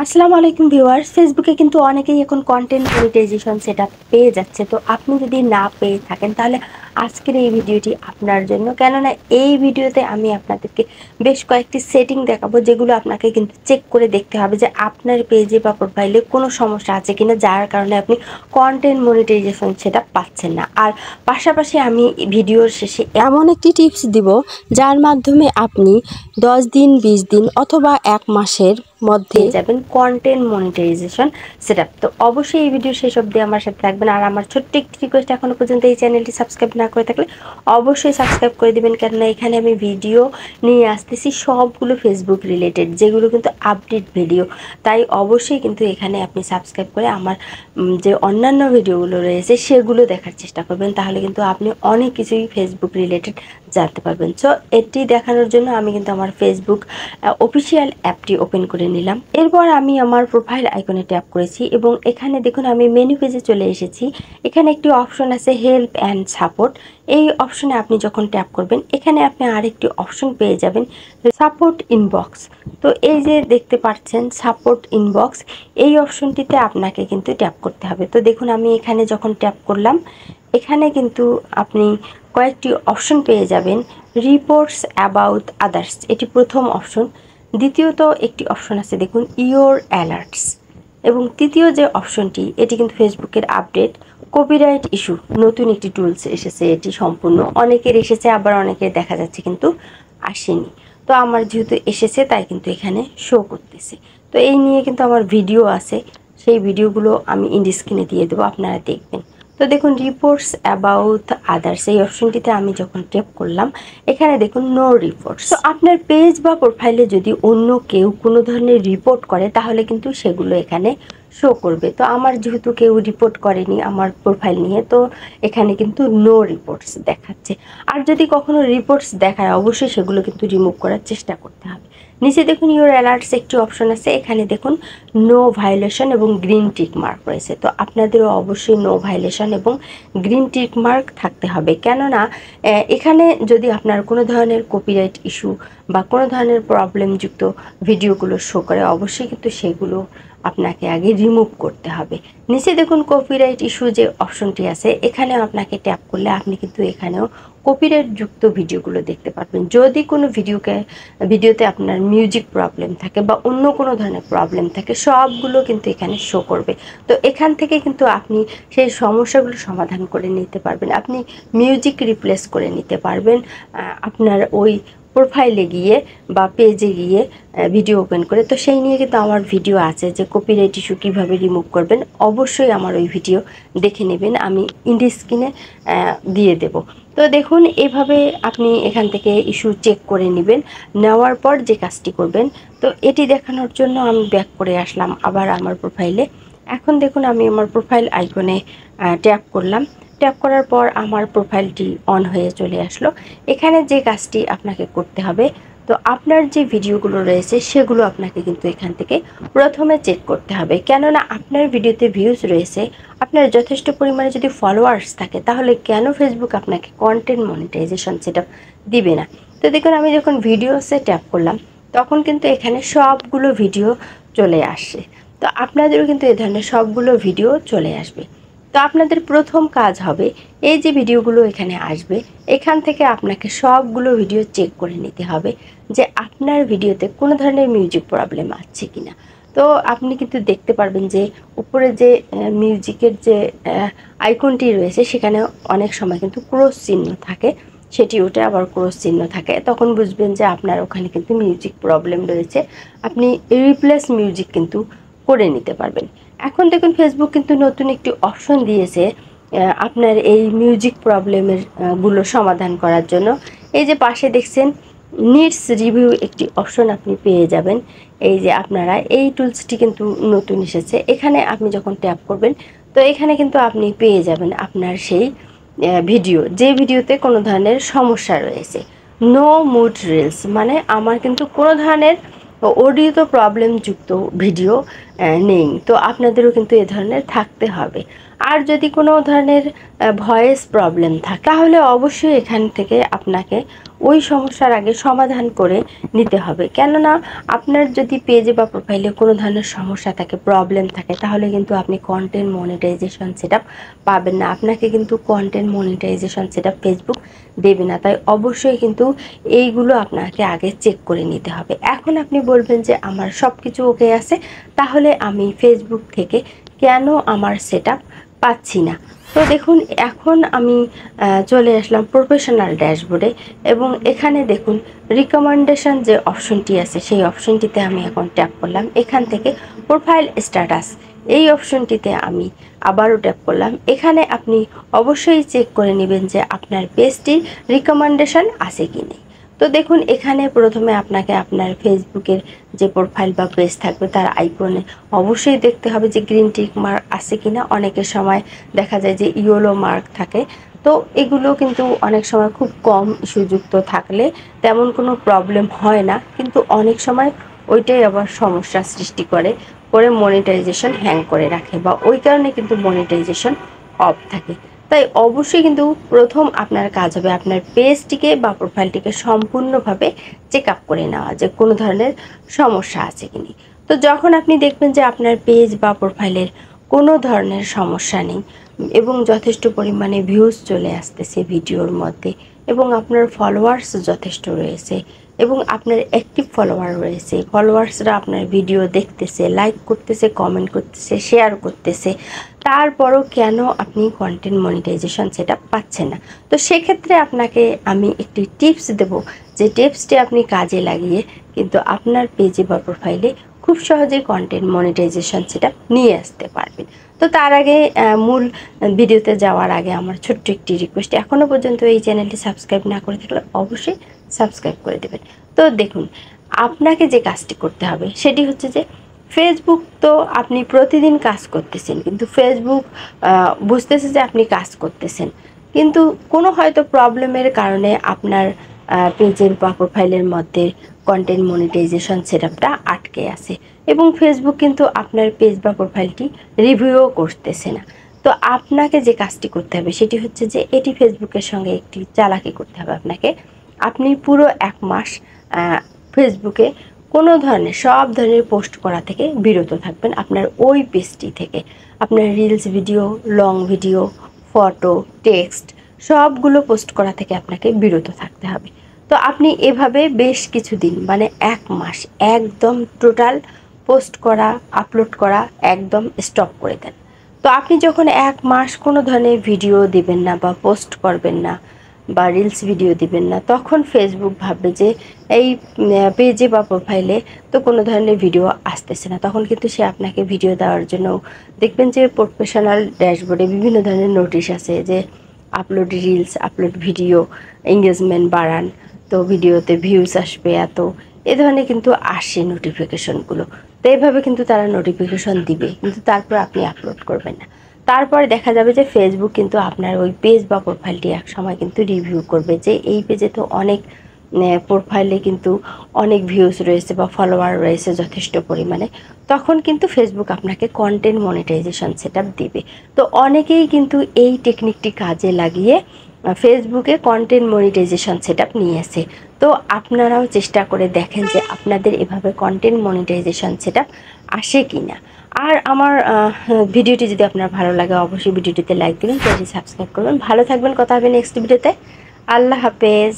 আসসালামু আলাইকুম ভিউয়ার্স। ফেসবুকে কিন্তু অনেকেই এখন কন্টেন্ট মনিটাইজেশন সেটআপ পেয়ে যাচ্ছে। তো আপনি যদি না পেয়ে থাকেন তাহলে আজকের এই ভিডিওটি আপনার জন্য, কেননা এই ভিডিওতে আমি আপনাদেরকে বেশ কয়েকটি সেটিং দেখাবো যেগুলো আপনাকে কিন্তু চেক করে দেখতে হবে যে আপনার পেজে বা প্রোফাইলে কোনো সমস্যা আছে কিনা, যার কারণে আপনি কন্টেন্ট মনিটাইজেশন সেটআপ পাচ্ছেন না। আর পাশাপাশি আমি ভিডিওর শেষে এমন একটি টিপস দিব যার মাধ্যমে আপনি 10 দিন, 20 দিন অথবা 1 মাসের মধ্যে যাবেন কন্টেন্ট মনিটাইজেশন সেটআপ। তো অবশ্যই এই ভিডিও শেষ অবধি আমার সাথে থাকবেন। আর আমার ছোট্ট একটি রিকোয়েস্ট, এখনো পর্যন্ত এই চ্যানেলটি সাবস্ক্রাইব না করে থাকলে অবশ্যই সাবস্ক্রাইব করে দিবেন, কেননা এখানে আমি ভিডিও নিয়ে আসতেছি সবগুলো ফেসবুক রিলেটেড, যেগুলো কিন্তু আপডেট ভিডিও। তাই অবশ্যই কিন্তু এখানে আপনি সাবস্ক্রাইব করে আমার যে অন্যান্য ভিডিওগুলো রয়েছে সেগুলো দেখার চেষ্টা করবেন, তাহলে কিন্তু আপনি অনেক কিছুই ফেসবুক রিলেটেড জানতে পারবেন। সো এটি দেখানোর জন্য আমি কিন্তু আমার ফেসবুক অফিসিয়াল অ্যাপটি ওপেন করে নিলাম। এরপর আমি আমার প্রোফাইল আইকনে ট্যাপ করেছি এবং এখানে দেখুন আমি মেনু পেজে চলে এসেছি। এখানে একটি অপশন আছে হেল্প অ্যান্ড সাপোর্ট। এই অপশনে আপনি যখন ট্যাপ করবেন এখানে আপনি আরেকটি অপশন পেয়ে যাবেন সাপোর্ট ইনবক্স। তো এই যে দেখতে পাচ্ছেন সাপোর্ট ইনবক্স, এই অপশনটিতে আপনাকে কিন্তু ট্যাপ করতে হবে। তো দেখুন আমি এখানে যখন ট্যাপ করলাম, এখানে কিন্তু আপনি কয়েকটি অপশন পেয়ে যাবেন। রিপোর্টস অ্যাবাউট আদার্স, এটি প্রথম অপশন। দ্বিতীয়ত একটি অপশন আছে দেখুন ইয়োর অ্যালার্টস, এবং তৃতীয় যে অপশনটি এটি কিন্তু ফেসবুকের আপডেট কপিরাইট ইস্যু, নতুন একটি টুলস এসেছে। এটি সম্পূর্ণ অনেকের এসেছে, আবার অনেকের দেখা যাচ্ছে কিন্তু আসেনি। তো আমার যেহেতু এসেছে তাই কিন্তু এখানে শো করতেছে। তো এই নিয়ে কিন্তু আমার ভিডিও আছে, সেই ভিডিওগুলো আমি ইন্ড স্ক্রিনে দিয়ে দেবো, আপনারা দেখবেন। তো দেখুন রিপোর্টস অ্যাবাউট আদার্স, এই অপশনটিতে আমি যখন ট্যাপ করলাম এখানে দেখুন নো রিপোর্টস। তো আপনার পেজ বা প্রোফাইলে যদি অন্য কেউ কোনো ধরনের রিপোর্ট করে তাহলে কিন্তু সেগুলো এখানে শো করবে। তো আমার যেহেতু কেউ রিপোর্ট করেনি আমার প্রোফাইল নিয়ে, তো এখানে কিন্তু নো রিপোর্টস দেখাচ্ছে। আর যদি কখনো রিপোর্টস দেখায় অবশ্যই সেগুলো কিন্তু রিমুভ করার চেষ্টা করতে হবে। নিচে দেখুন ইউর অ্যালার্টস একটি অপশন আছে, এখানে দেখুন নো ভায়োলেশন এবং গ্রিন টিক মার্ক রয়েছে। তো আপনাদেরও অবশ্যই নো ভায়োলেশন এবং গ্রিন টিক মার্ক থাকতে হবে, কেননা এখানে যদি আপনার কোনো ধরনের কপিরাইট ইস্যু বা কোনো ধরনের প্রবলেমযুক্ত ভিডিওগুলো শো করে অবশ্যই কিন্তু সেগুলো আপনাকে আগে রিমুভ করতে হবে। নিচে দেখুন কপিরাইট ইস্যু যে অপশনটি আছে, এখানে আপনাকে ট্যাপ করলে আপনি কিন্তু এখানেও কপিরাইটযুক্ত ভিডিওগুলো দেখতে পারবেন। যদি কোনো ভিডিওতে আপনার মিউজিক প্রবলেম থাকে বা অন্য কোনো ধরনের প্রবলেম থাকে, সবগুলো কিন্তু এখানে শো করবে। তো এখান থেকে কিন্তু আপনি সেই সমস্যাগুলো সমাধান করে নিতে পারবেন। আপনি মিউজিক রিপ্লেস করে নিতে পারবেন আপনার ওই প্রোফাইলে গিয়ে বা পেজে গিয়ে ভিডিও ওপেন করে। তো সেই নিয়ে কিন্তু আমার ভিডিও আছে যে কপিরাইট ইস্যু কীভাবে রিমুভ করবেন, অবশ্যই আমার ওই ভিডিও দেখে নেবেন, আমি ইন্ড স্ক্রিনে দিয়ে দেব। তো দেখুন এভাবে আপনি এখান থেকে ইস্যু চেক করে নেবেন। নেওয়ার পর যে কাজটি করবেন, তো এটি দেখানোর জন্য আমি ব্যাক করে আসলাম আবার আমার প্রোফাইলে। এখন দেখুন আমি আমার প্রোফাইল আইকনে ট্যাপ করলাম। ট্যাপ করার পর আমার প্রোফাইলটি অন হয়ে চলে আসলো। এখানে যে কাজটি আপনাকে করতে হবে, তো আপনার যে ভিডিওগুলো রয়েছে সেগুলো আপনাকে কিন্তু এখান থেকে প্রথমে চেক করতে হবে, কেননা আপনার ভিডিওতে ভিউজ রয়েছে, আপনার যথেষ্ট পরিমাণে যদি ফলোয়ার্স থাকে তাহলে কেন ফেসবুক আপনাকে কন্টেন্ট মনিটাইজেশন সেটা দিবে না। তো দেখুন আমি যখন ভিডিওসে ট্যাপ করলাম তখন কিন্তু এখানে সবগুলো ভিডিও চলে আসে। তো আপনাদেরও কিন্তু এই ধরনের সবগুলো ভিডিও চলে আসবে। তো আপনাদের প্রথম কাজ হবে এই যে ভিডিওগুলো এখানে আসবে, এখান থেকে আপনাকে সবগুলো ভিডিও চেক করে নিতে হবে যে আপনার ভিডিওতে কোনো ধরনের মিউজিক প্রবলেম আছে কিনা। তো আপনি কিন্তু দেখতে পারবেন যে উপরে যে মিউজিকের যে আইকনটি রয়েছে সেখানে অনেক সময় কিন্তু ক্রস চিহ্ন থাকে, সেটি ওটা আবার ক্রস চিহ্ন থাকে, তখন বুঝবেন যে আপনার ওখানে কিন্তু মিউজিক প্রবলেম রয়েছে। আপনি রিপ্লেস মিউজিক কিন্তু করে নিতে পারবেন। এখন দেখুন ফেসবুক কিন্তু নতুন একটি অপশন দিয়েছে আপনার এই মিউজিক প্রবলেমের গুলো সমাধান করার জন্য। এই যে পাশে দেখছেন নিডস রিভিউ একটি অপশন আপনি পেয়ে যাবেন। এই যে আপনারা এই টুলসটি কিন্তু নতুন এসেছে, এখানে আপনি যখন ট্যাপ করবেন তো এখানে কিন্তু আপনি পেয়ে যাবেন আপনার সেই ভিডিও, যে ভিডিওতে কোনো ধরনের সমস্যা রয়েছে। নো মুড রিলস মানে আমার কিন্তু কোনো ধরনের অডিও প্রবলেমযুক্ত ভিডিও নেই। তো আপনাদেরও কিন্তু এ ধরনের থাকতে হবে। আর যদি কোনো ধরনের ভয়েস প্রবলেম থাকে তাহলে অবশ্যই এখান থেকে আপনাকে ওই সমস্যার আগে সমাধান করে নিতে হবে। কেননা আপনার যদি পেজে বা প্রোফাইলে কোনো ধরনের সমস্যা থাকে, প্রবলেম থাকে, তাহলে কিন্তু আপনি কন্টেন্ট মনিটাইজেশন সেটআপ পাবেন না। আপনাকে কিন্তু কন্টেন্ট মনিটাইজেশন সেটআপ ফেসবুক দেবে না। তাই অবশ্যই কিন্তু এইগুলো আপনাকে আগে চেক করে নিতে হবে। এখন আপনি বলবেন যে আমার সব কিছু ওকে আছে, তাহলে আমি ফেসবুক থেকে কেন আমার সেটআপ পাচ্ছি না? তো দেখুন, এখন আমি চলে আসলাম প্রফেশনাল ড্যাশবোর্ডে এবং এখানে দেখুন রিকমেন্ডেশন যে অপশনটি আছে সেই অপশনটিতে আমি এখন ট্যাপ করলাম। এখান থেকে প্রোফাইল স্ট্যাটাস এই অপশনটিতে আমি আবারও ট্যাপ করলাম। এখানে আপনি অবশ্যই চেক করে নেবেন যে আপনার পেজটির রিকমেন্ডেশন আছে কি নেই। তো দেখুন, এখানে প্রথমে আপনাকে আপনার ফেসবুকের যে প্রোফাইল বা পেজ থাকবে তার আইকনে অবশ্যই দেখতে হবে যে গ্রিন টিক মার্ক আছে কিনা। অনেকের সময় দেখা যায় যে ইয়েলো মার্ক থাকে। তো এগুলো কিন্তু অনেক সময় খুব কম ইস্যুযুক্ত থাকলে তেমন কোনো প্রবলেম হয় না, কিন্তু অনেক সময় ওইটাই আবার সমস্যা সৃষ্টি করে মনিটাইজেশন হ্যাং করে রাখে, বা ওই কারণে কিন্তু মনিটাইজেশন অফ থাকে। তাই অবশ্যই কিন্তু প্রথম আপনার কাজ হবে আপনার পেজটিকে বা প্রোফাইলটিকে সম্পূর্ণভাবে চেক আপ করে নেওয়া যে কোনো ধরনের সমস্যা আছে কিনা। তো যখন আপনি দেখবেন যে আপনার পেজ বা প্রোফাইলের কোনো ধরনের সমস্যা নেই এবং যথেষ্ট পরিমাণে ভিউজ চলে আসতেছে ভিডিওর মধ্যে, এবং আপনার ফলোয়ার্স যথেষ্ট রয়েছে, এবং আপনার অ্যাক্টিভ ফলোয়ার রয়েছে, ফলোয়ার্সরা আপনার ভিডিও দেখতেছে, লাইক করতেছে, কমেন্ট করতেছে, শেয়ার করতেছে, তারপরও কেন আপনি কন্টেন্ট মনিটাইজেশন সেটআপ পাচ্ছেন না? তো সেক্ষেত্রে আপনাকে আমি একটি টিপস দেব, যে টিপসটি আপনি কাজে লাগিয়ে কিন্তু আপনার পেজে বা প্রোফাইলে খুব সহজেই কন্টেন্ট মনিটাইজেশন সেটআপ নিয়ে আসতে পারবেন। তো তার আগে মূল ভিডিওতে যাওয়ার আগে আমার ছোট্ট একটি রিকোয়েস্ট, এখনও পর্যন্ত এই চ্যানেলটি সাবস্ক্রাইব না করে থাকলে অবশ্যই সাবস্ক্রাইব করে দেবেন। তো দেখুন, আপনাকে যে কাজটি করতে হবে সেটি হচ্ছে যে ফেসবুক তো আপনি প্রতিদিন কাজ করতেছেন, কিন্তু ফেসবুক বুঝতেছে যে আপনি কাজ করতেছেন, কিন্তু কোনো হয়তো প্রবলেমের কারণে আপনার পেজের বা প্রোফাইলের মধ্যে কন্টেন্ট মনিটাইজেশন সেটআপটা আটকে আছে, এবং ফেসবুক কিন্তু আপনার পেজ বা প্রোফাইলটি রিভিউও করতেছে না। তো আপনাকে যে কাজটি করতে হবে সেটি হচ্ছে যে এটি ফেসবুকের সঙ্গে একটি চালাকি করতে হবে আপনাকে। আপনি পুরো 1 মাস ফেসবুকে কোনো ধরনের সব ধরনের পোস্ট করা থেকে বিরত থাকবেন। আপনার ওই পেজটি থেকে আপনার reels video, long video, photo, text সবগুলো পোস্ট করা থেকে আপনাকে বিরত থাকতে হবে। তো আপনি এভাবে বেশ কিছুদিন মানে 1 মাস একদম টোটাল পোস্ট করা, আপলোড করা একদম স্টপ করে দেন। তো আপনি যখন 1 মাস কোনো ধরনের ভিডিও দিবেন না বা পোস্ট করবেন না বা রিলস ভিডিও দিবেন না, তখন ফেসবুক ভাববে যে এই পেজে বা প্রোফাইলে তো কোনো ধরনের ভিডিও আসতেছে না। তখন কিন্তু সে আপনাকে ভিডিও দেওয়ার জন্য, দেখবেন যে প্রফেশনাল ড্যাশবোর্ডে বিভিন্ন ধরনের নোটিশ আছে যে upload reels, upload video, engagement বাড়ান, তো ভিডিওতে ভিউজ আসবে এত, এ ধরনের কিন্তু আসে নোটিফিকেশনগুলো। তো এইভাবে কিন্তু তারা নোটিফিকেশন দিবে, কিন্তু তারপর আপনি আপলোড করবেন না। তারপরে দেখা যাবে যে ফেসবুক কিন্তু আপনার ওই পেজ বা প্রোফাইলটি এক সময় কিন্তু রিভিউ করবে যে এই পেজে তো অনেক প্রোফাইলে কিন্তু অনেক ভিউজ রয়েছে বা ফলোয়ার রয়েছে যথেষ্ট পরিমাণে। তখন কিন্তু ফেসবুক আপনাকে কন্টেন্ট মনিটাইজেশন সেটআপ দিবে। তো অনেকেই কিন্তু এই টেকনিকটি কাজে লাগিয়ে ফেসবুকে কন্টেন্ট মনিটাইজেশন সেটআপ নিয়েছে। তো আপনারাও চেষ্টা করে দেখেন যে আপনাদের এভাবে কন্টেন্ট মনিটাইজেশন সেটআপ আসে কি না। আর আমার ভিডিওটি যদি আপনার ভালো লাগে অবশ্যই ভিডিওটিতে লাইক দিবেন, চ্যানেলটি সাবস্ক্রাইব করবেন। ভালো থাকবেন, কথা হবে নেক্সট ভিডিওতে। আল্লাহ হাফেজ।